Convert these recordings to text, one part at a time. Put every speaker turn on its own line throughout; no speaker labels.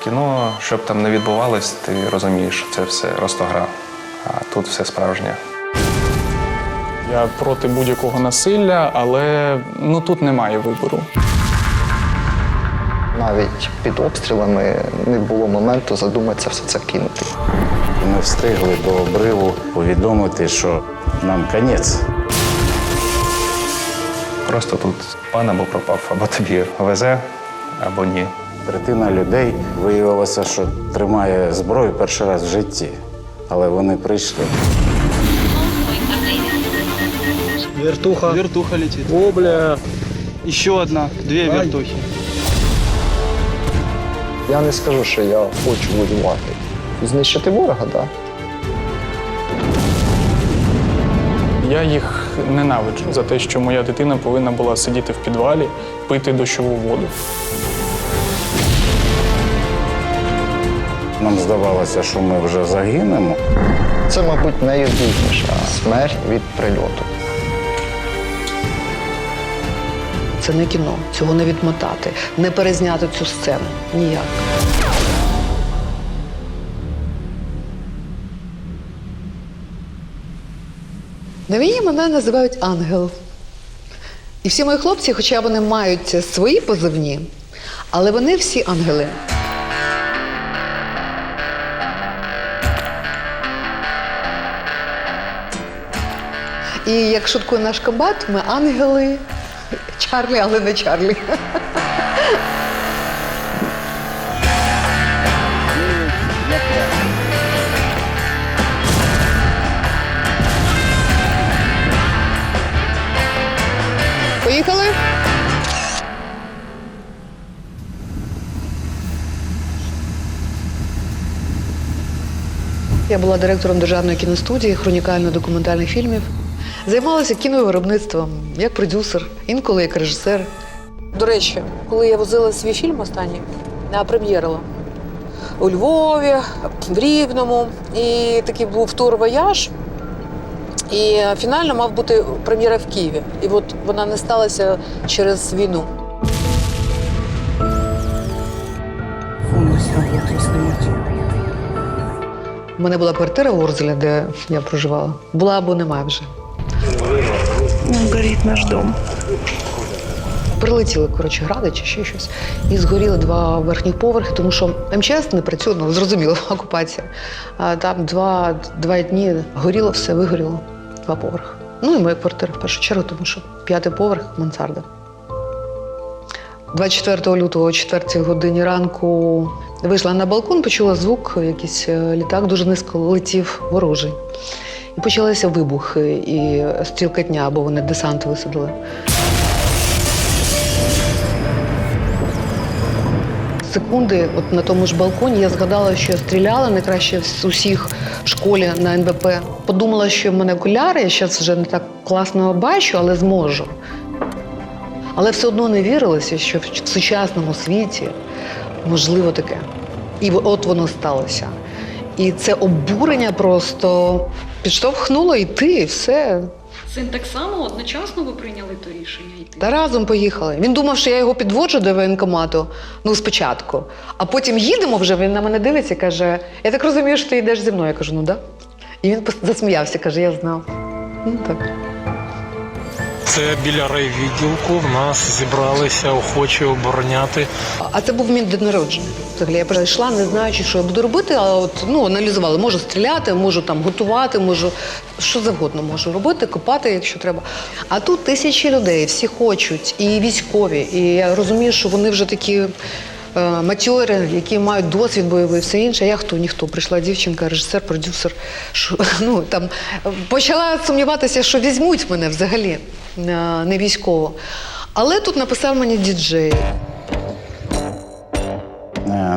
кіно, щоб там не відбувалось, ти розумієш, що це все ростогра, а тут все справжнє.
Я проти будь-якого насилля, але тут немає вибору.
Навіть під обстрілами не було моменту задуматися все це кинути.
Ми встигли до обриву повідомити, що нам кінець.
Просто тут пан або пропав, або тобі везе, або ні.
Третина людей виявилося, що тримає зброю перший раз в житті. Але вони прийшли.
Вертуха. Вертуха летит. О, бля. Еще одна. Две вертухи.
Я не скажу, що я хочу воювати. Знищити ворога, так.
Я їх ненавиджу за те, що моя дитина повинна була сидіти в підвалі, пити дощову воду.
Нам здавалося, що ми вже загинемо.
Це, мабуть, найбільша смерть від прильоту.
Це не кіно, цього не відмотати, не перезняти цю сцену. Ніяк. На війні мене називають ангел. І всі мої хлопці, хоча вони мають свої позивні, але вони всі ангели. І як шуткує наш комбат, ми ангели. Чарлі, але не Чарлі. Поїхали? Я була директором Державної кіностудії хронікально-документальних фільмів. Займалася кіновиробництвом, як продюсер, інколи як режисер. До речі, коли я возила свій фільм останній, прем'єрила у Львові, в Рівному, і такий був тур-вояж, і фінально мав бути прем'єра в Києві. І от вона не сталася через війну. У мене була квартира в Орзелі, де я проживала. Була або немає вже.
Горить наш дом.
Прилетіли, гради чи ще щось. І згоріли 2 верхніх поверхи, тому що МЧС не працює, зрозуміло, окупація. А там 2 дні горіло все, вигоріло. 2 поверхи. І моя квартира в першу чергу, тому що 5-й поверх – мансарда. 24 лютого о 4 годині ранку вийшла на балкон, почула звук, якийсь літак дуже низько летів, ворожий. І почалися вибухи і стрілкатня, або вони десант висадили. Секунди, от на тому ж балконі, я згадала, що я стріляла найкраще з усіх в школі на НБП. Подумала, що в мене окуляри, я зараз вже не так класно бачу, але зможу. Але все одно не вірилося, що в сучасному світі можливо таке. І от воно сталося. І це обурення просто підштовхнуло йти, і все.
Син так само одночасно ви прийняли то рішення йти?
Та разом поїхали. Він думав, що я його підводжу до воєнкомату, спочатку. А потім їдемо вже, він на мене дивиться і каже, я так розумію, що ти йдеш зі мною. Я кажу, да. І він засміявся, каже, я знав. Так.
Це біля райвідділку в нас зібралися охочі обороняти.
А це був мій день народження. Взагалі я прийшла, не знаючи, що я буду робити, але аналізувала. Можу стріляти, можу там готувати, можу що завгодно можу робити, копати, якщо треба. А тут тисячі людей, всі хочуть, і військові. І я розумію, що вони вже такі матьори, які мають досвід бойовий, все інше. Я хто? Ніхто. Прийшла дівчинка, режисер, продюсер. Почала сумніватися, що візьмуть мене взагалі, не військово. Але тут написав мені діджей.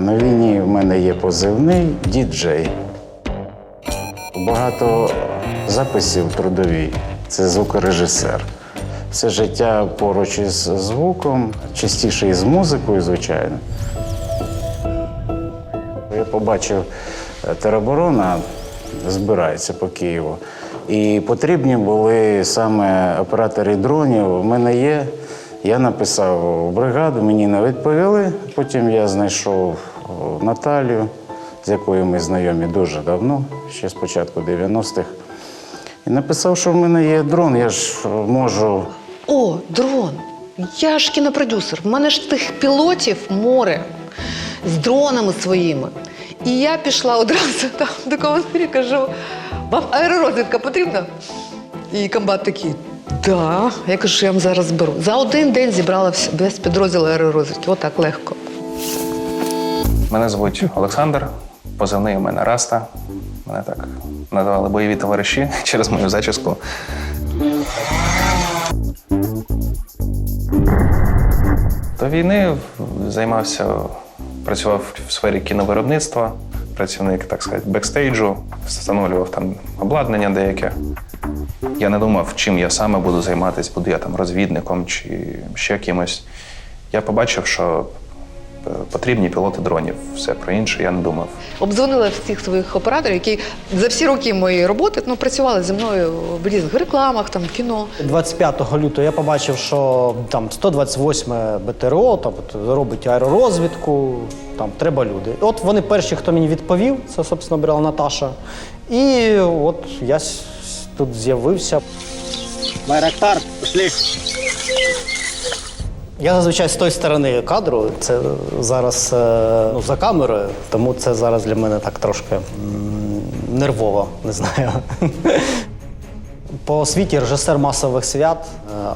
На війні в мене є позивний діджей. Багато записів трудові – це звукорежисер. Все життя поруч із звуком, частіше із музикою, звичайно. Я побачив, тероборона збирається по Києву. І потрібні були саме оператори дронів. У мене є. Я написав в бригаду, мені не відповіли. Потім я знайшов Наталію, з якою ми знайомі дуже давно, ще з початку 90-х. І написав, що в мене є дрон, я ж можу.
О, дрон! Я ж кінопродюсер. В мене ж тих пілотів море з дронами своїми. І я пішла одразу там до командирі, кажу, вам аеророзвідка потрібна? І комбат такий, да. Я кажу, що я вам зараз зберу. За один день зібрала весь підрозділ аеророзвідки. Отак легко.
Мене звуть Олександр, позивний у мене Раста. Мене так називали бойові товариші через мою зачіску. До війни працював в сфері кіновиробництва, працівник, так сказати, бекстейджу, встановлював там обладнання деяке. Я не думав, чим я саме буду займатися, буду я там розвідником чи ще кимось. Я побачив, що потрібні пілоти дронів. Все про інше я не думав.
Обдзвонила всіх своїх операторів, які за всі роки моєї роботи працювали зі мною в різних рекламах, там, кіно.
25 лютого я побачив, що там 128 БТРО там, робить аеророзвідку, там треба люди. От вони перші, хто мені відповів, це, собственно, брала Наташа. І от я тут з'явився.
Байрактар, пішли.
Я зазвичай з тої сторони кадру, це зараз за камерою, тому це зараз для мене так трошки нервово, не знаю. По освіті режисер масових свят,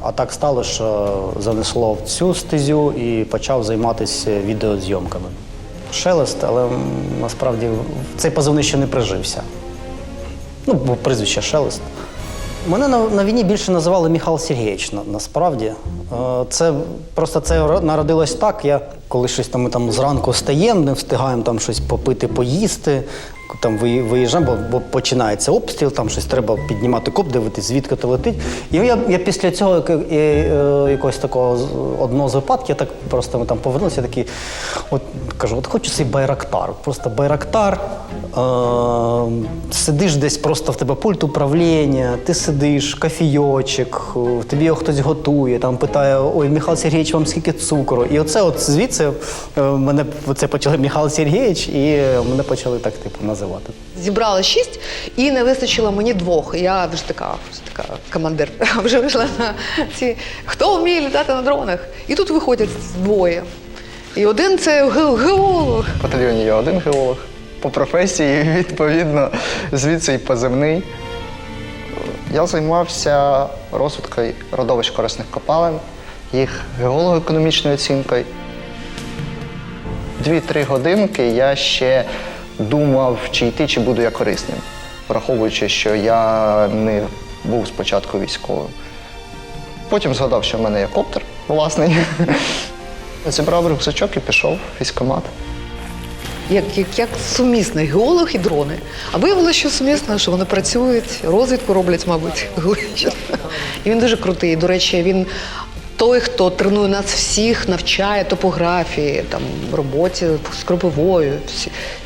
а так стало, що занесло в цю стезю і почав займатися відеозйомками. Шелест, але насправді цей позивний ще не прижився. Бо прізвище Шелест. Мене на війні більше називали Михайло Сергійович, насправді. Це народилось так, коли щось ми там зранку встаємо, не встигаємо там щось попити, поїсти, там виїжджаємо, бо починається обстріл, там щось треба піднімати коп, дивитись, звідки то летить. І я після цього якогось такого одного з випадків, я так просто ми там повернулися, я такий, кажу, хочу цей байрактар. Просто байрактар, сидиш десь просто в тебе пульт управління, ти сидиш, кофійочок, тобі його хтось готує, там питає, ой, Михайло Сергійович, вам скільки цукру? І оце звідси мене почали Михайло Сергійович, і мене почали так називати.
Зібрала 6 і не вистачило мені 2. Я вже така командир, вже вийшла на ці, хто вміє літати на дронах. І тут виходять 2. І один це геолог.
В батальйоні є один геолог. По професії, відповідно, звідси і позивний. Я займався розвиткою родовищ корисних копалин, їх геолого-економічною оцінкою. 2-3 годинки я ще думав, чи йти, чи буду я корисним, враховуючи, що я не був спочатку військовим. Потім згадав, що в мене є коптер власний. Зібрав рюкзачок і пішов в військкомат.
Як сумісний геолог і дрони. А виявилося, що сумісно, що вони працюють, розвідку роблять, мабуть. І він дуже крутий. До речі, він той, хто тренує нас всіх, навчає топографії, там, роботі з кропивою,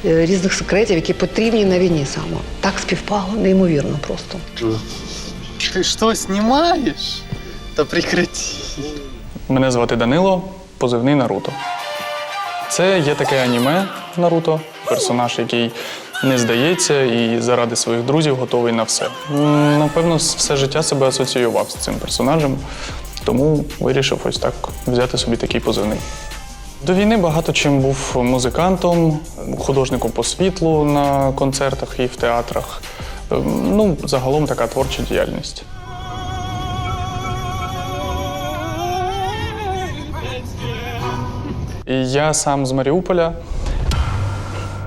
різних секретів, які потрібні на війні саме. Так співпало, неймовірно просто.
Ти що, знімаєш? Та прекрати.
Мене звати Данило, позивний Наруто. Це є таке аніме Наруто, персонаж, який не здається і заради своїх друзів готовий на все. Напевно, все життя себе асоціював з цим персонажем, тому вирішив ось так взяти собі такий позивний. До війни багато чим був музикантом, художником по світлу на концертах і в театрах. Загалом така творча діяльність. И я сам с Мариуполя.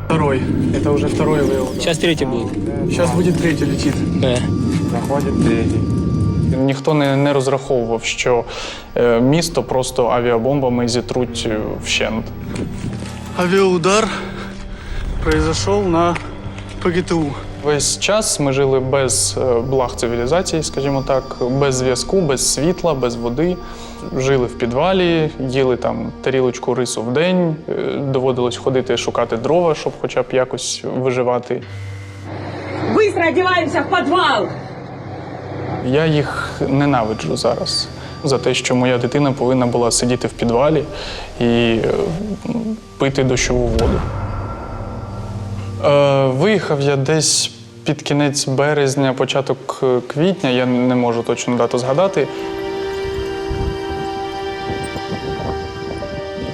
Второй. Это уже второй вывод.
Сейчас третий будет.
Сейчас будет третий летит.
Заходить третій.
Ніхто не розраховував, що місто просто авіабомбами зітруть вщент.
Авиаудар произошел на ПГТУ.
Весь час ми жили без благ цивілізації, скажімо так, без зв'язку, без світла, без води. Жили в підвалі, їли там тарілочку рису в день, доводилось ходити шукати дрова, щоб хоча б якось виживати.
Быстро одеваемся в підвал!
Я їх ненавиджу зараз за те, що моя дитина повинна була сидіти в підвалі і пити дощову воду. Виїхав я десь під кінець березня, початок квітня, я не можу точно дату згадати.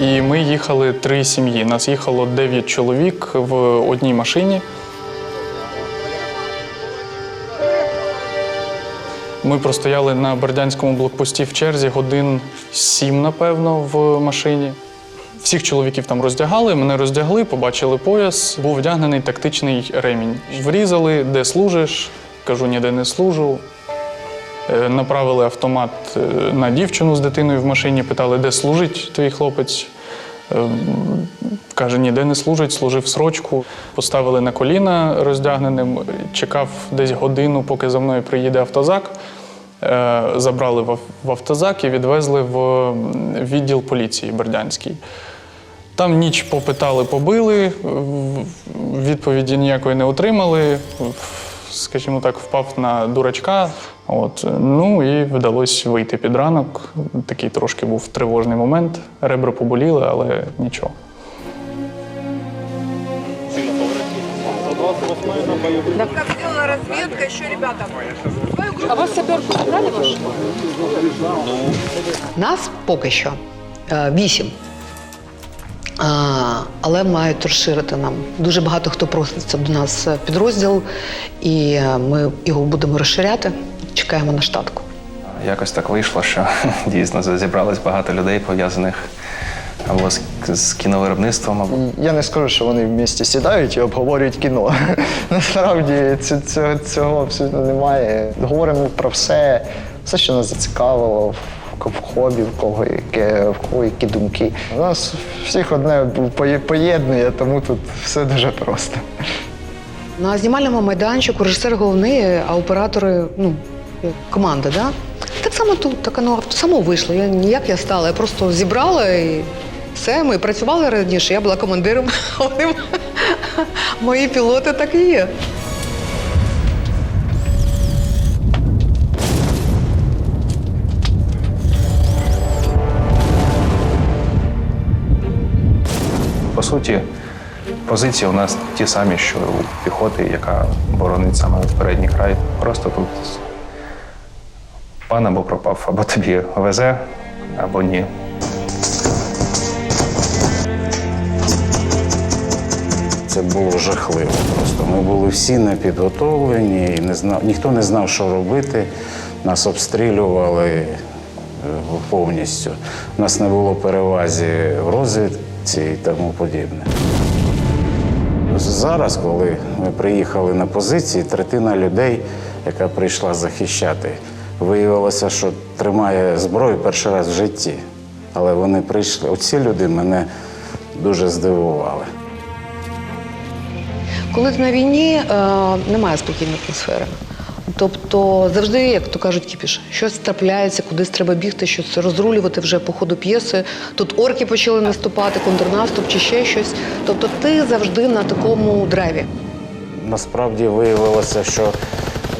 І ми їхали 3 сім'ї. Нас їхало 9 чоловік в одній машині. Ми простояли на бердянському блокпості в черзі годин 7, напевно, в машині. Всіх чоловіків там роздягали, мене роздягли, побачили пояс, був вдягнений тактичний ремінь. Врізали, де служиш, кажу, ніде не служу. Направили автомат на дівчину з дитиною в машині, питали, де служить твій хлопець. Каже, ніде не служить, служив срочку. Поставили на коліна роздягненим, чекав десь годину, поки за мною приїде автозак. Забрали в автозак і відвезли в відділ поліції Бердянський. Там ніч попитали, побили, відповіді ніякої не отримали. Скажімо так, впав на дурачка. Ну і вдалося вийти під ранок. Такий трошки був тривожний момент. Ребра поболіли, але нічого.
Как сделала разведка, еще ребята. А вас саперку забрали вашу?
Нас поки що 8. Але мають розширити нам. Дуже багато хто проситься до нас в підрозділ, і ми його будемо розширяти. Чекаємо на штатку.
Якось так вийшло, що дійсно зібралось багато людей, пов'язаних або з кіновиробництвом, або
Я не скажу, що вони в місті сідають і обговорюють кіно. Насправді цього абсолютно немає. Говоримо про все, що нас зацікавило, в хобі, в кого які думки. У нас всіх одне поєднує, тому тут все дуже просто.
На знімальному майданчику режисер головний, а оператори, як команда, да? Так само тут, так воно само вийшло. Ніяк я стала, я просто зібрала і все, ми працювали раніше, я була командиром, а вони мої пілоти так і є.
по суті, позиції у нас ті самі, що у піхоти, яка боронить саме передній край. Просто тут пан або пропав, або тобі везе, або ні.
Це було жахливо просто. Ми були всі непідготовлені, і ніхто не знав, що робити. Нас обстрілювали повністю. У нас не було перевазі в розвідці і тому подібне. Зараз, коли ми приїхали на позиції, третина людей, яка прийшла захищати, виявилося, що тримає зброю перший раз в житті. Але вони прийшли. Оці люди мене дуже здивували.
Коли ти на війні, немає спокійної атмосфери. Тобто завжди, як то кажуть, кіпіш. Щось трапляється, кудись треба бігти, щось розрулювати вже по ходу п'єси. Тут орки почали наступати, контрнаступ чи ще щось. Тобто ти завжди на такому драйві.
Насправді виявилося, що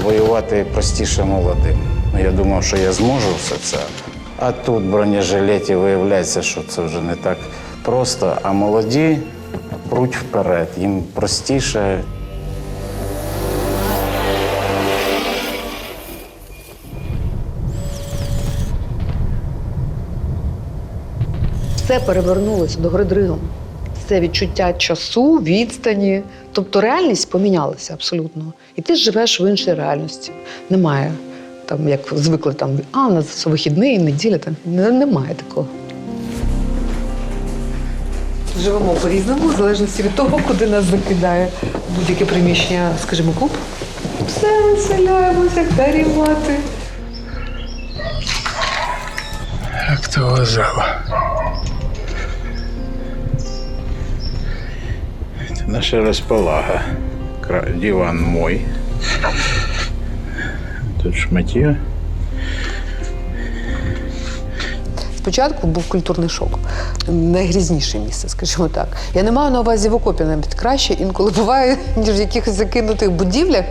воювати простіше молодим. Я думав, що я зможу все це. А тут в бронежилеті виявляється, що це вже не так просто. А молоді пруть вперед, їм простіше.
Все перевернулося до гори дригом. Це відчуття часу, відстані. Тобто реальність помінялася абсолютно. І ти живеш в іншій реальності. Немає, там, як звикли, у нас вихідний, неділя, немає такого. Живемо по-різному, в залежності від того, куди нас закидає будь-яке приміщення, скажімо, клуб. Все, веселяємося, карімати.
Як ти вважала?
Це наша розполага. Диван мой. Тут шмаття.
Спочатку був культурний шок. найгрізніше місце, скажімо так. Я не маю на увазі в окопі, навіть краще інколи буває, ніж в якихось закинутих будівлях,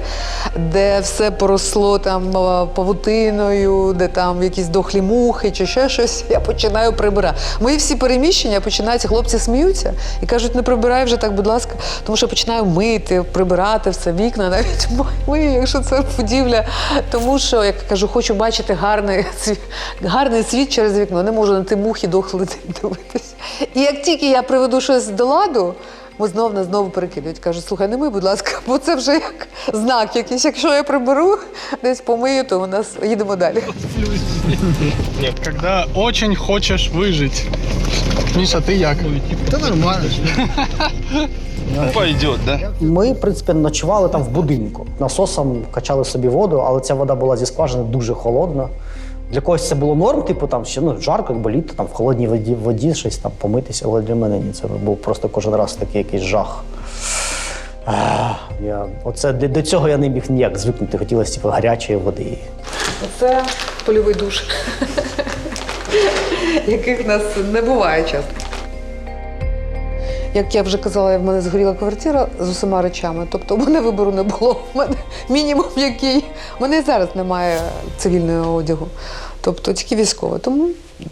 де все поросло там павутиною, де там якісь дохлі мухи чи ще щось. Я починаю прибирати. Мої всі переміщення починаються, хлопці сміються і кажуть, не прибирай вже так, будь ласка, тому що я починаю мити, прибирати все, вікна навіть мию, якщо це будівля. Тому що, як кажу, хочу бачити гарний світ через вікно. Не можу на ті мухи дохли дивитися. І як тільки я приведу щось до ладу, знову перекидують. Кажуть, слухай, не мий, будь ласка, бо це вже як знак якийсь. Якщо я приберу, десь помию, то у нас їдемо далі.
Когда очень хочеш вижити. Міша, ти як?
Та нормально.
Пойдет, да?
Ми, в принципі, ночували там в будинку. Насосом качали собі воду, але ця вода була зі скважини дуже холодна. Для когось це було норм, типу там ще жарко, якби літо, там в холодній воді щось там помитися, але для мене ні, це був просто кожен раз такий якийсь жах. До цього я не міг ніяк звикнути, хотілося типу, гарячої води.
Це польовий душ, яких в нас не буває часто. Як я вже казала, в мене згоріла квартира з усіма речами, тобто у мене вибору не було. У мене мінімум який. У мене і зараз немає цивільного одягу, тобто тільки військове. Тому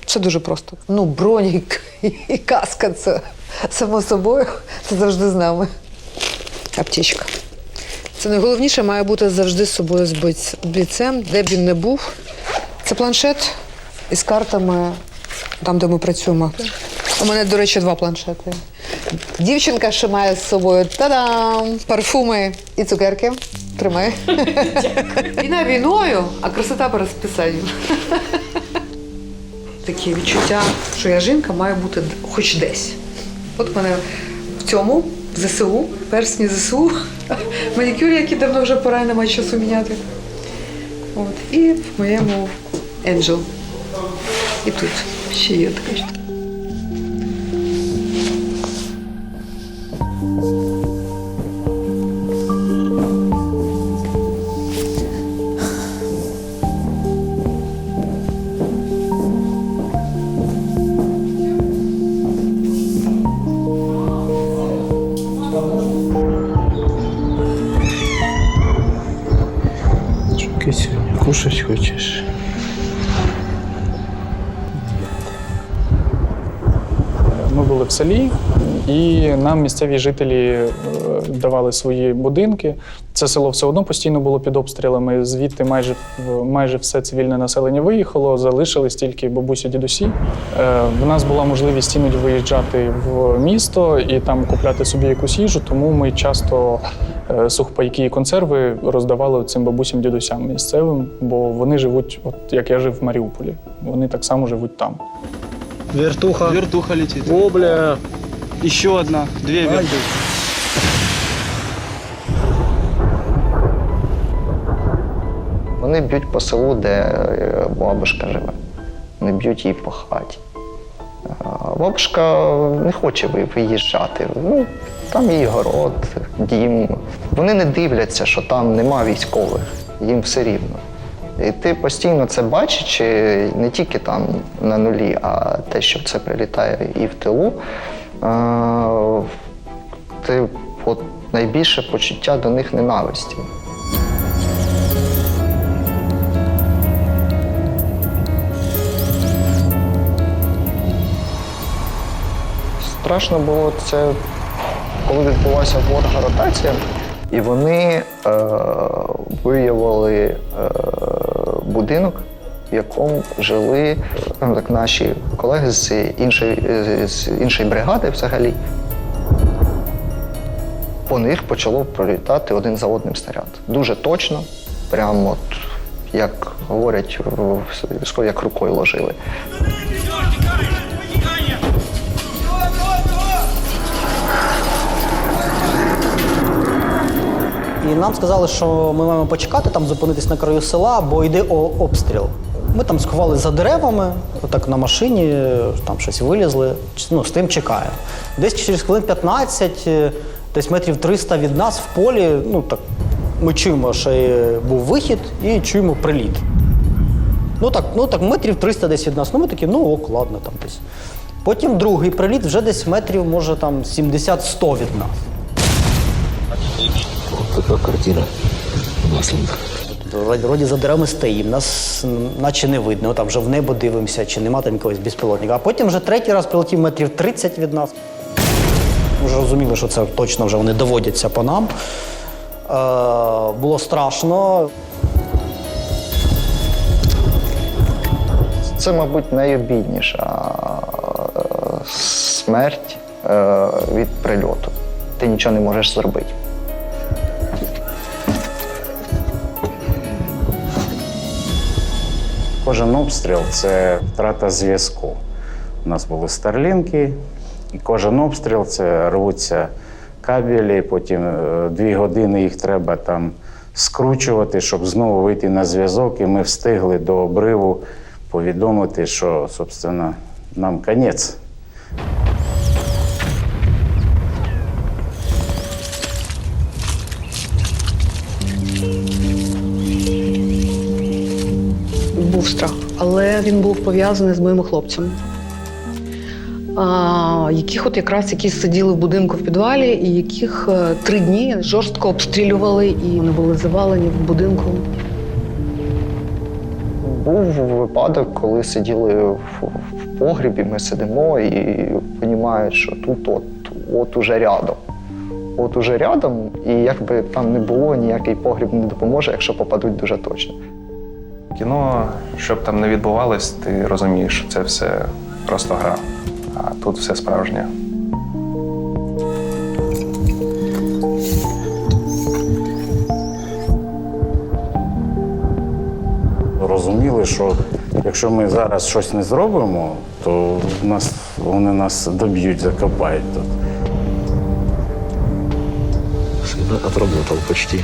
це дуже просто. Бронік і каска – це само собою, це завжди з нами. Аптечка. Це найголовніше має бути завжди з собою з бійцем, де б він не був. Це планшет із картами, там, де ми працюємо. У мене, до речі, 2 планшети. Дівчинка ще має з собою та-дам! Парфуми і цукерки. Тримай. Війна війною, а красота по розписанню. Таке відчуття, що я жінка, має бути хоч десь. От в мене в цьому, в ЗСУ, персні ЗСУ, манікюр, який давно вже пора, немає часу міняти. От. І в моєму Angel. І тут ще є така.
Что сегодня кушать хочешь?
Ми були в селі, і нам місцеві жителі давали свої будинки. Це село все одно постійно було під обстрілами. Звідти майже все цивільне населення виїхало, залишились тільки бабусі, дідусі. В нас була можливість іноді виїжджати в місто і там купляти собі якусь їжу, тому ми часто сухпайки і консерви роздавали цим бабусям, дідусям місцевим, бо вони живуть, от як я жив в Маріуполі, вони так само живуть там.
Вертуха. Вертуха летит. О, бля. Еще одна. 2 вертухи.
Вони б'ють по селу, де бабушка живе. Вони б'ють її по хаті. Бабушка не хоче виїжджати. Там її город, дім. Вони не дивляться, що там нема військових. Їм все рівно. І ти постійно це бачиш, не тільки там на нулі, а те, що це прилітає і в тилу. Ти найбільше почуття до них ненависті. Страшно було це, коли відбулася ворога ротація, і вони виявили будинок, в якому жили наші колеги з іншої бригади взагалі. По них почало пролітати один за одним снаряд. Дуже точно, прямо от, як говорять, як рукою ложили.
І нам сказали, що ми маємо почекати, там зупинитись на краю села, бо йде обстріл. Ми там сховалися за деревами, отак на машині, там щось вилізли, з тим чекаємо. Десь через хвилин 15, десь метрів 300 від нас в полі, ми чуємо, що був вихід і чуємо приліт. Метрів 300 десь від нас. Ми такі, ок, ладно, там десь. Потім другий приліт вже десь метрів, може, там 70-100 від нас.
Вот такая картина. Маслина.
Вроді за деревами стоїмо, нас наче не видно, там вже в небо дивимося, чи нема там якогось безпілотника. А потім вже третій раз прилетів метрів 30 від нас. Ми вже розуміли, що це точно вже вони доводяться по нам. Було страшно.
Це, мабуть, найобідніша смерть від прильоту. Ти нічого не можеш зробити.
Кожен обстріл – це втрата зв'язку. У нас були старлінки, і кожен обстріл – це рвуться кабелі, потім 2 години їх треба там скручувати, щоб знову вийти на зв'язок, і ми встигли до обриву повідомити, що, собственно, нам кінець.
Був страх, але він був пов'язаний з моїми хлопцями, яких от якраз які сиділи в будинку в підвалі, і яких 3 дні жорстко обстрілювали, і вони були завалені в будинку.
Був випадок, коли сиділи в погрібі, ми сидимо і розуміють, що тут от уже рядом. От уже рядом, і якби там не було, ніякий погріб не допоможе, якщо попадуть дуже точно.
Кіно, що б там не відбувалось, ти розумієш, що це все просто гра, а тут все справжнє.
Розуміли, що якщо ми зараз щось не зробимо, то вони нас доб'ють, закопають тут.
Сын отработал почти.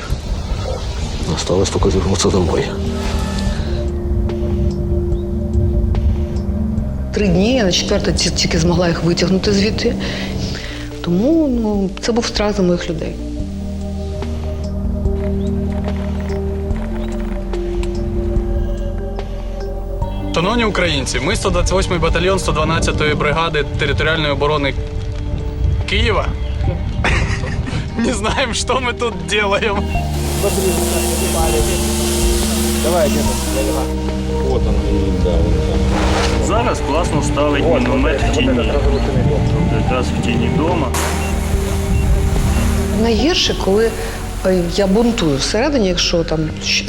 Осталось только вернуться домой.
3 дні, я на 4-й тільки змогла їх витягнути звідти. Тому це був страх за моїх людей.
Шановні українці, ми 128-й батальйон 112-ї бригади територіальної оборони Києва. Не знаємо, що ми тут робимо.
Зараз класно ставить міномет в тіні. Якраз в тіні дома.
Найгірше, коли я бунтую всередині, якщо там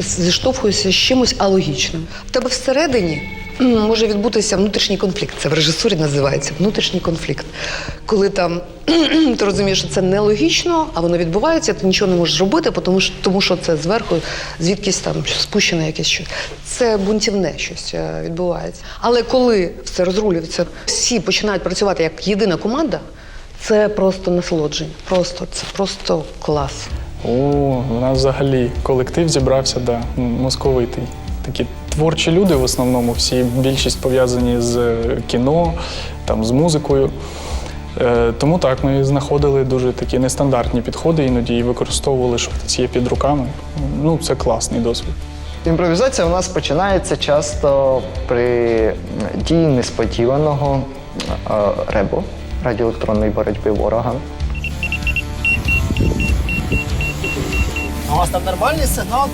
зіштовхуюся з чимось алогічним. В тебе всередині може відбутися внутрішній конфлікт. Це в режисурі називається внутрішній конфлікт. Коли там ти розумієш, що це нелогічно, а воно відбувається, ти нічого не можеш робити, тому що це зверху, звідкись там спущене якесь щось. Це бунтівне щось відбувається. Але коли все розрулюється, всі починають працювати як єдина команда, це просто насолодження. Це просто клас.
У нас взагалі колектив зібрався, московитий. Такі творчі люди в основному, всі більшість пов'язані з кіно, з музикою. Тому так, ми знаходили дуже такі нестандартні підходи іноді і використовували, що в є під руками. Це класний досвід.
Імпровізація у нас починається часто при дії несподіваного РЕБО, радіоелектронної боротьби ворога.
У вас там нормальний сигнал?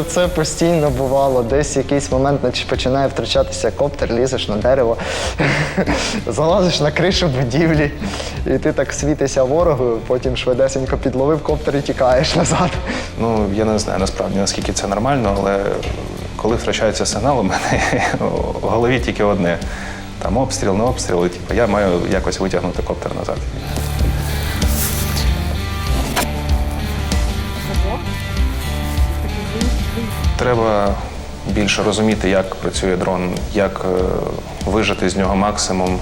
Це постійно бувало. Десь в якийсь момент починає втрачатися коптер, лізеш на дерево, залазиш на кришу будівлі, і ти так світишся ворогу, потім швидесенько підловив коптер і тікаєш назад.
Я не знаю насправді, наскільки це нормально, але коли втрачається сигнал, у мене в голові тільки одне. Там обстріл, не обстріл, і я маю якось витягнути коптер назад. Треба більше розуміти, як працює дрон, як вижити з нього максимум,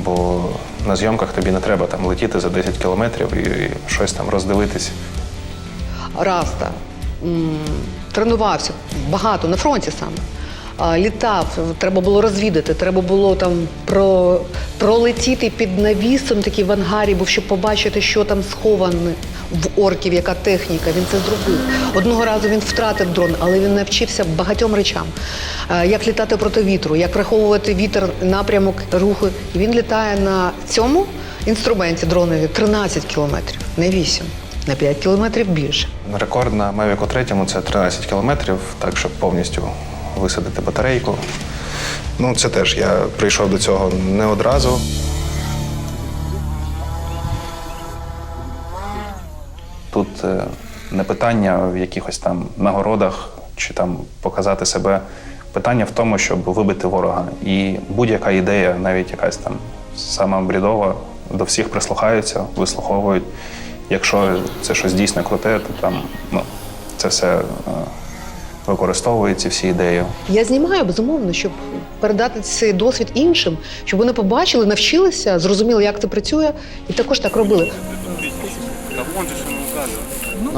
бо на зйомках тобі не треба там летіти за 10 кілометрів і щось там роздивитись.
Раста тренувався багато на фронті саме. Літав, треба було розвідати, треба було там пролетіти під навісом такий в ангарі, щоб побачити, що там сховане. в орків, яка техніка, він це зробив. Одного разу він втратив дрон, але він навчився багатьом речам. Як літати проти вітру, як враховувати вітер, напрямок руху. І він літає на цьому інструменті дронові 13 кілометрів, не 8, на 5 кілометрів більше.
Рекорд на Mavic 3 – це 13 кілометрів, так, щоб повністю висадити батарейку. Ну, це теж я прийшов до цього не одразу. Тут не питання в якихось там нагородах чи там показати себе. Питання в тому, щоб вибити ворога. І будь-яка ідея, навіть якась там сама брідова, до всіх прислухаються, вислуховують. Якщо це щось дійсно круте, то там, ну, це все використовують, ці всі ідеї.
Я знімаю, безумовно, щоб передати цей досвід іншим, щоб вони побачили, навчилися, зрозуміли, як це працює, і також так робили.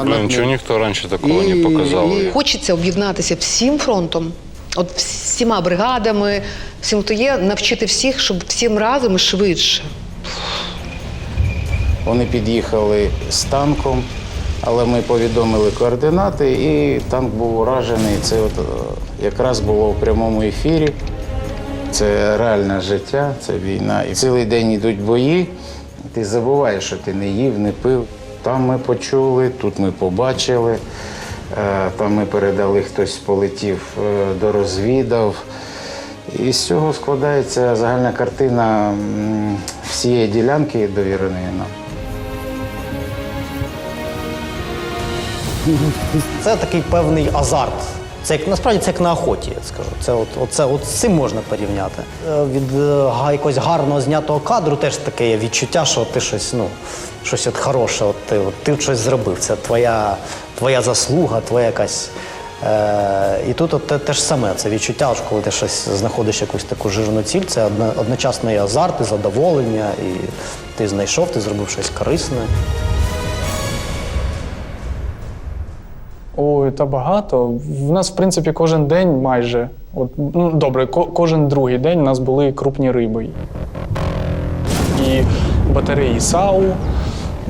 Ничего никто раньше такого не показал.
Хочеться об'єднатися всім фронтом, от всіма бригадами, всім, хто є, навчити всіх, щоб всім разом і швидше.
Вони під'їхали з танком, але ми повідомили координати, і танк був уражений. Це от якраз було в прямому ефірі. Це реальне життя, це війна. І цілий день йдуть бої, ти забуваєш, що ти не їв, не пив. Там ми почули, тут ми побачили, там ми передали, хтось полетів, дорозвідав. І з цього складається загальна картина всієї ділянки, довіреної нам.
Це такий певний азарт. Це як насправді це як на охоті, я скажу. От з цим можна порівняти. Від якогось гарного знятого кадру теж таке є відчуття, що ти щось, щось от хороше, ти щось зробив. Це твоя заслуга, твоя якась. І тут те ж саме, це відчуття, коли ти щось знаходиш якусь таку жирну ціль, це одночасно і азарт, і задоволення, і ти знайшов, ти зробив щось корисне.
Ой, та багато. В нас, в принципі, кожен день майже, добре, кожен другий день у нас були крупні риби. І батареї САУ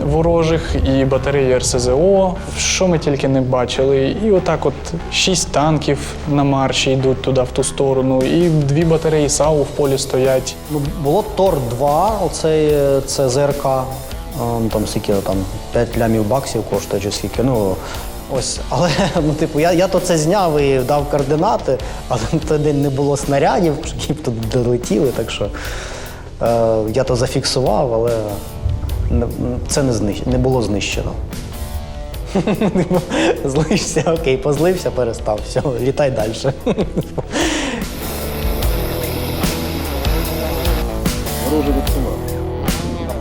ворожих, і батареї РСЗО, що ми тільки не бачили. І отак 6 танків на марші йдуть туди, в ту сторону, і 2 батареї САУ в полі стоять.
Було ТОР-2, це ЗРК, там скільки, 5 лямів баксів коштує, чи скільки, ось, але, я то це зняв і дав координати, але на той день не було снарядів, які б тут долетіли, так що я то зафіксував, але це не було знищено. Злився, окей, позлився, перестав, все, літай далі.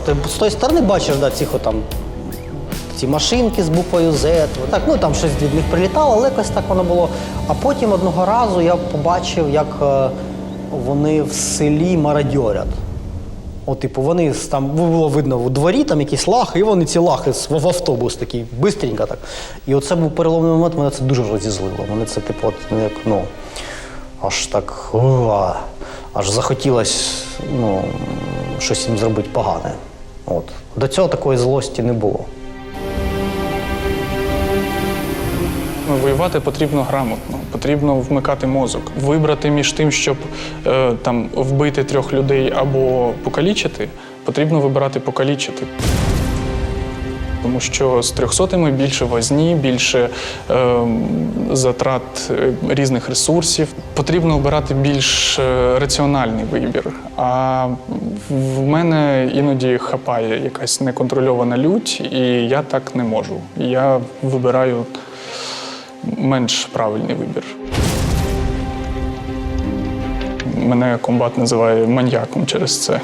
Ти з тої сторони бачиш, ці машинки з буквою Z, там щось від них прилітало, але якось так воно було. А потім одного разу я побачив, як вони в селі мародьорять. Вони там, було видно у дворі, там якісь лахи, і вони ці лахи в автобус такий, бистренько так. І оце був переломний момент, мене це дуже розізлило. Мене це, аж так, аж захотілося, щось їм зробити погане. До цього такої злості не було.
Воювати потрібно грамотно, потрібно вмикати мозок. Вибрати між тим, щоб вбити 3 людей або покалічити, потрібно вибирати покалічити. Тому що з 300-ми більше возні, більше затрат різних ресурсів. Потрібно обирати більш раціональний вибір. А в мене іноді хапає якась неконтрольована лють, і я так не можу. Я вибираю менш правильний вибір. Мене комбат називає маньяком через це.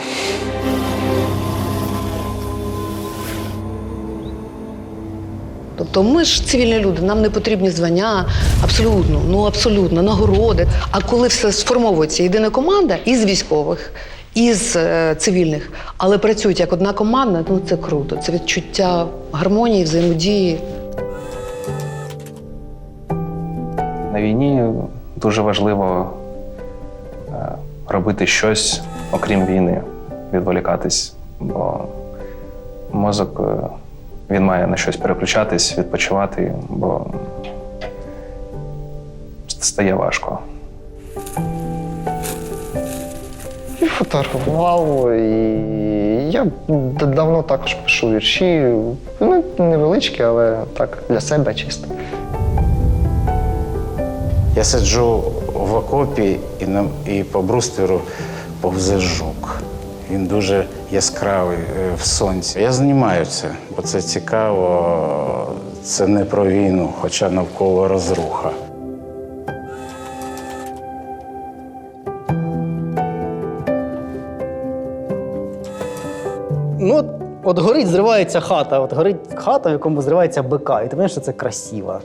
Тобто ми ж цивільні люди, нам не потрібні звання, абсолютно, нагороди. А коли все сформовується єдина команда із військових, із цивільних, але працюють як одна команда, це круто. Це відчуття гармонії, взаємодії.
На війні дуже важливо робити щось, окрім війни, відволікатись, бо мозок Він має на щось переключатись, відпочивати, бо стає важко.
І фотографував, і я давно також пишу вірші. Вони невеличкі, але так, для себе чисто.
Я сиджу в окопі і по брустверу повзе жук. Він дуже яскравий в сонці. Я знімаю це, бо це цікаво. Це не про війну, хоча навколо розруха.
Ну, от горить, зривається хата. От горить хата, в якому зривається БК. І ти розумієш, що це красиво.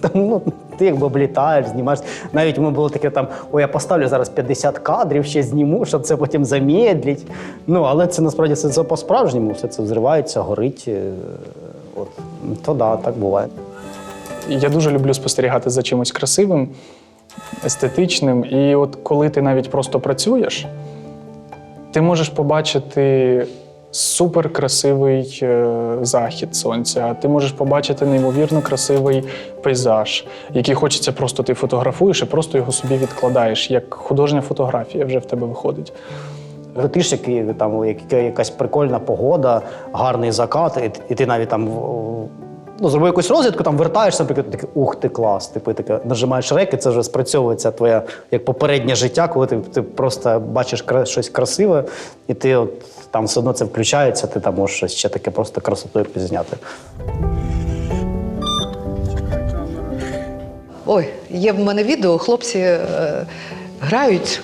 Там, ну, ти якби облітаєш, знімаєш. Навіть у мене було таке там, я поставлю зараз 50 кадрів, ще зніму, щоб це потім замедлить. Ну, але це насправді це по-справжньому. Все це взривається, горить. От. То да, так буває.
Я дуже люблю спостерігати за чимось красивим, естетичним. І от коли ти навіть просто працюєш, ти можеш побачити суперкрасивий захід сонця, ти можеш побачити неймовірно красивий пейзаж, який хочеться просто ти фотографуєш і просто його собі відкладаєш, як художня фотографія вже в тебе виходить.
Летиш, там якась прикольна погода, гарний закат, і ти навіть там зробив якусь розвідку, там вертаєшся, наприклад, такий, ух ти, клас. Типу, таке, нажимаєш рек, і це вже спрацьовується твоє як попереднє життя, коли ти просто бачиш щось красиве, і ти от, там все одно це включається, ти там можеш щось ще таке просто красотою пізняти.
Ой, є в мене відео, хлопці грають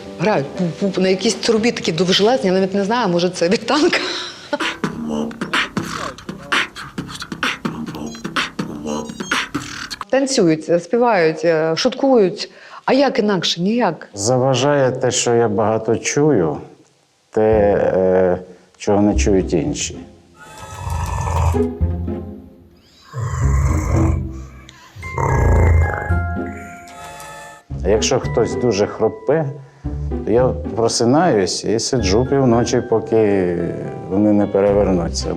на якійсь трубі такі довжелезні, я навіть не знаю, може це від танка. Танцюють, співають, шуткують. А як інакше? Ніяк.
Заважає те, що я багато чую, те, чого не чують інші. А якщо хтось дуже хропе, то я просинаюсь і сиджу півночі, поки вони не перевернуться.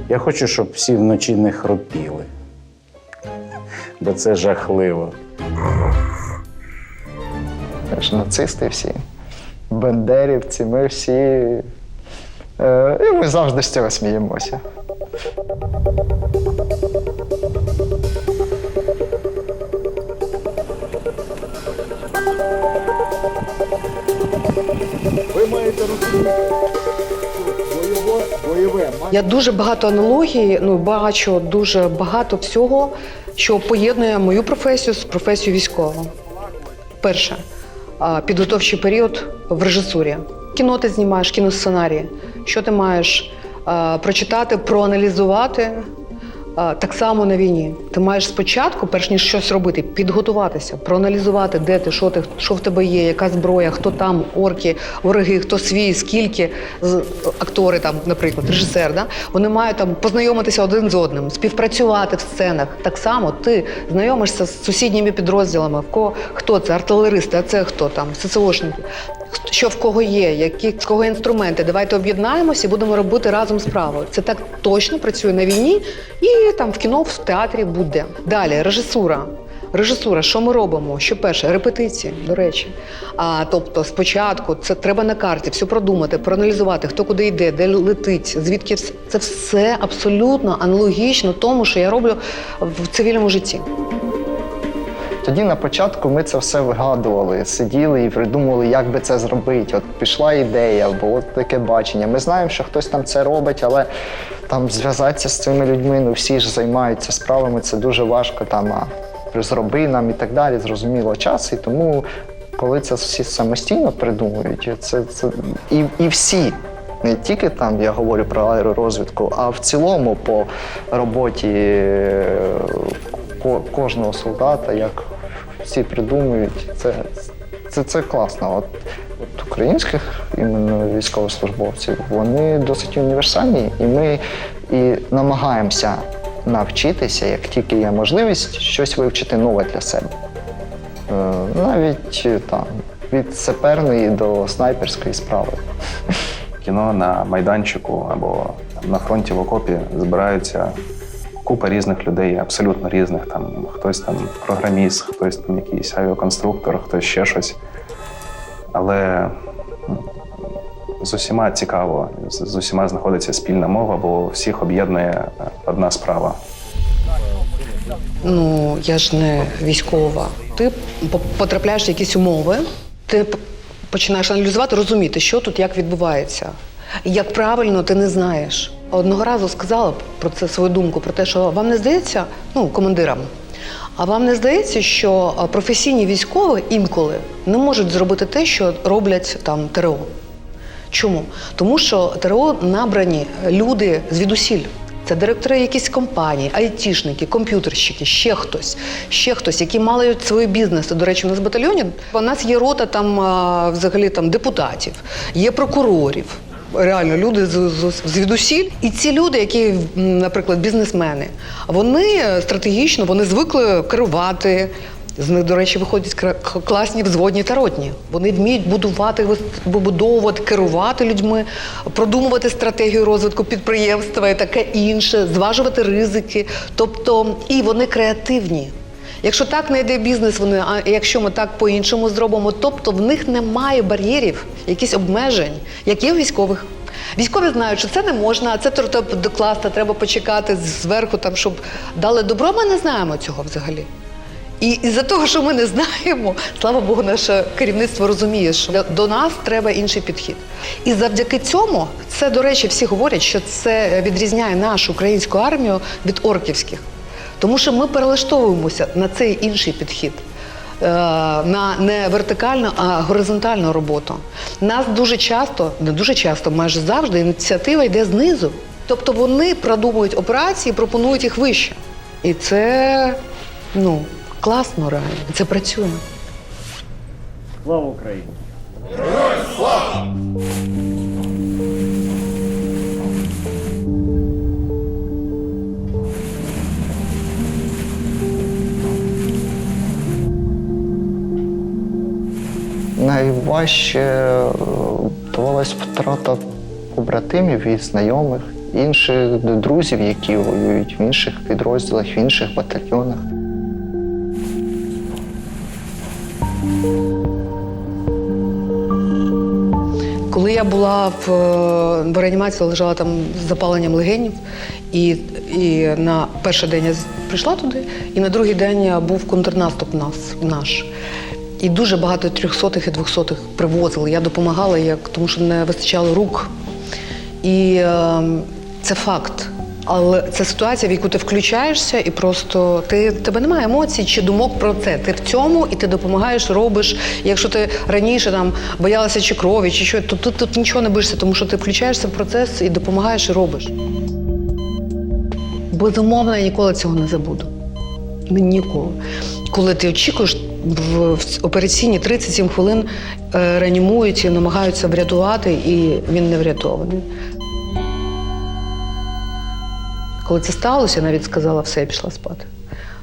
Я хочу, щоб всі вночі не хропіли, бо це жахливо.
Теж нацисти всі, бендерівці, ми всі. І ми завжди з цього сміємося.
Ви маєте розуміти, бойове.
Я дуже багато аналогій, бачу дуже багато всього, що поєднує мою професію з професією військового. Перше, підготовчий період в режисурі. Кіно ти знімаєш, кіносценарії. Що ти маєш прочитати, проаналізувати? Так само на війні. Ти маєш спочатку, перш ніж щось робити, підготуватися, проаналізувати, де ти, що в тебе є, яка зброя, хто там, орки, вороги, хто свій, скільки актори, там, наприклад, режисер. Да? Вони мають там познайомитися один з одним, співпрацювати в сценах. Так само ти знайомишся з сусідніми підрозділами. Хто це? Артилеристи, а це хто там? ССОшники. Що в кого є, в кого інструменти. Давайте об'єднаємося і будемо робити разом справу. Це так точно працює на війні і там в кіно, в театрі буде. Далі, режисура. Режисура, що ми робимо? Що перше? Репетиції, до речі. Тобто спочатку це треба на карті все продумати, проаналізувати, хто куди йде, де летить, звідки це все абсолютно аналогічно тому, що я роблю в цивільному житті.
Тоді на початку ми це все вигадували, сиділи і придумували, як би це зробити. От пішла ідея, було таке бачення. Ми знаємо, що хтось там це робить, але там зв'язатися з цими людьми, всі ж займаються справами, це дуже важко, зроби нам і так далі, зрозуміло час. І тому, коли це всі самостійно придумують, і всі, не тільки там, я говорю про аеророзвідку, а в цілому по роботі кожного солдата, як всі придумують, це класно. От українських іменно військовослужбовців, вони досить універсальні, і ми намагаємося навчитися, як тільки є можливість, щось вивчити нове для себе. Навіть там, від саперної до снайперської справи.
Кіно на майданчику або на фронті в окопі збираються купа різних людей, абсолютно різних. Там хтось там програміст, хтось там якийсь авіаконструктор, хтось ще щось. Але з усіма цікаво, з усіма знаходиться спільна мова, бо всіх об'єднує одна справа.
Ну, я ж не військова. Ти потрапляєш в якісь умови, ти починаєш аналізувати, розуміти, що тут, як відбувається. І як правильно, ти не знаєш. Одного разу сказала про це свою думку, про те, що вам не здається, ну, командирам, а вам не здається, що професійні військові інколи не можуть зробити те, що роблять там ТРО. Чому? Тому що ТРО набрані люди звідусіль. Це директори якісь компаній, айтішники, комп'ютерщики, ще хтось, які мали свої бізнеси. До речі, у нас в батальйоні у нас є рота там взагалі там депутатів, є прокурорів. Реально, люди звідусіль. І ці люди, які, наприклад, бізнесмени, вони стратегічно, вони звикли керувати. З них, до речі, виходять класні взводні та ротні. Вони вміють будувати, вибудовувати, керувати людьми, продумувати стратегію розвитку підприємства і таке інше, зважувати ризики. Тобто, і вони креативні. Якщо так не йде бізнес, а якщо ми так по-іншому зробимо, тобто в них немає бар'єрів, якісь обмежень, як є у військових. Військові знають, що це не можна, а це треба докласти, треба почекати зверху, там, щоб дали добро. Ми не знаємо цього взагалі. І із-за того, що ми не знаємо, слава Богу, наше керівництво розуміє, що до нас треба інший підхід. І завдяки цьому, це, до речі, всі говорять, що це відрізняє нашу українську армію від орківських. Тому що ми перелаштовуємося на цей інший підхід, на не вертикальну, а горизонтальну роботу. Нас дуже часто, не дуже часто, майже завжди, ініціатива йде знизу. Тобто вони продумують операції, пропонують їх вище. І це, ну, класно реально, це працює.
Слава Україні!
Найважче давалась втрата побратимів і знайомих, інших друзів, які воюють в інших підрозділах, в інших батальйонах.
Коли я була в реанімації, лежала там з запаленням легенів, і на перший день я прийшла туди, і на другий день був контрнаступ наш. І дуже багато 300-х і 200-х привозили. Я допомагала, тому що не вистачало рук. І це факт. Але це ситуація, в яку ти включаєшся, і просто тебе немає емоцій чи думок про це. Ти в цьому, і ти допомагаєш, робиш. І якщо ти раніше там боялася чи крові, чи що, то тут нічого не боїшся, тому що ти включаєшся в процес і допомагаєш, і робиш. Безумовно, я ніколи цього не забуду. Ніколи. Коли ти очікуєш, в операційні 37 хвилин реанімують і намагаються врятувати, і він не врятований. Коли це сталося, я навіть сказала, все, я пішла спати.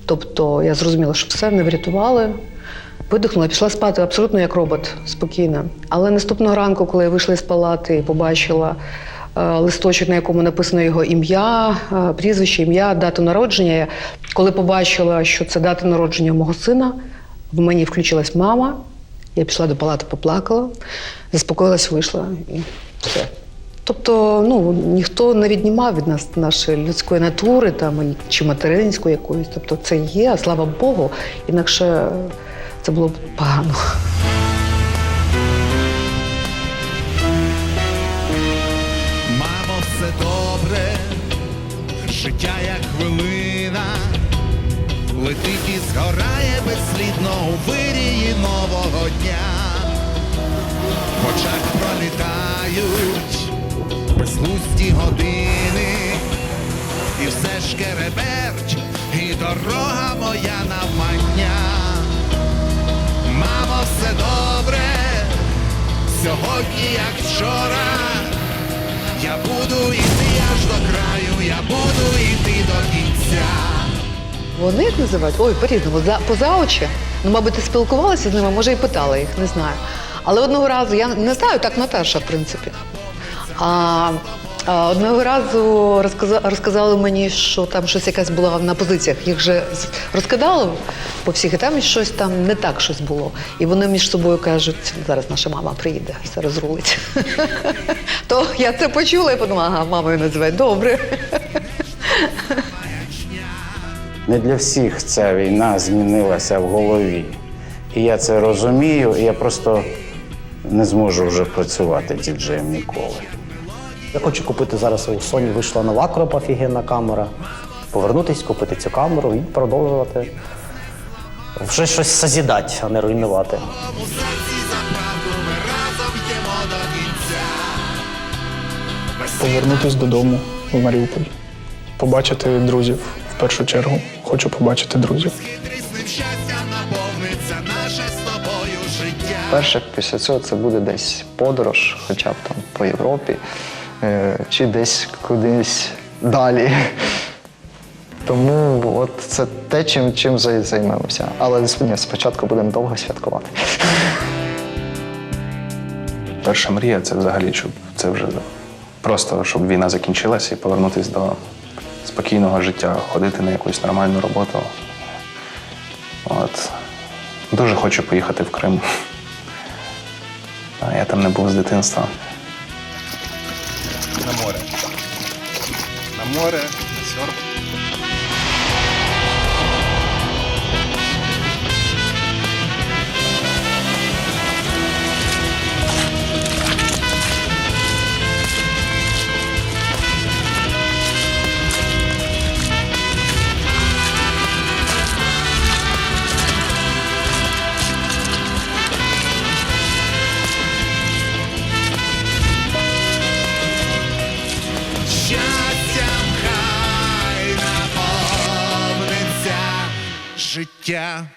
Тобто я зрозуміла, що все, не врятували, видихнула, пішла спати абсолютно як робот, спокійно. Але наступного ранку, коли я вийшла з палати і побачила листочок, на якому написано його ім'я, прізвище, ім'я, дату народження, я, коли побачила, що це дата народження мого сина, в мені включилась мама, я пішла до палати, поплакала, заспокоїлась, вийшла і все. Тобто, ніхто не віднімав від нас нашої людської натури там, чи материнської якоїсь. Тобто це є, а слава Богу, інакше це було б погано.
Мамо, все добре, життя як хвилина, летить і згорає безслідно у вирії нового дня. В очах пролітають безглузді години, і все ж кереберть, і дорога моя навмання. Мамо, все добре, сьогодні як вчора, я буду йти аж до краю, я буду йти до кінця.
Вони їх називають? Ой, по-різному, поза очі. Ну, мабуть, ти спілкувалася з ними, може, і питала їх, не знаю. Але одного разу, я не знаю, так Наташа, в принципі. Одного разу розказали мені, що там щось якась була на позиціях. Їх же розкидали по всіх, і там щось там не так щось було. І вони між собою кажуть, зараз наша мама приїде, все розрулить. То я це почула і подумала, ага, мамою називають, добре.
Не для всіх ця війна змінилася в голові. І я це розумію, і я просто не зможу вже працювати діджеєм ніколи.
Я хочу купити зараз у Sony вийшла нова кропа, офігенна камера. Повернутись, купити цю камеру і продовжувати. Вже щось созідати, а не руйнувати.
Повернутися додому в Маріуполь. Побачити друзів в першу чергу. Хочу побачити друзів.
Перше після цього це буде десь подорож, хоча б там по Європі, чи десь кудись далі. Тому от це те, чим займемося. Але спочатку будемо довго святкувати.
Перша мрія це взагалі, щоб це вже просто, щоб війна закінчилася і повернутися до спокійного життя, ходити на якусь нормальну роботу. От. Дуже хочу поїхати в Крим. Я там не був з дитинства.
На море. На море, на серф. Щастям хай наповниться життя.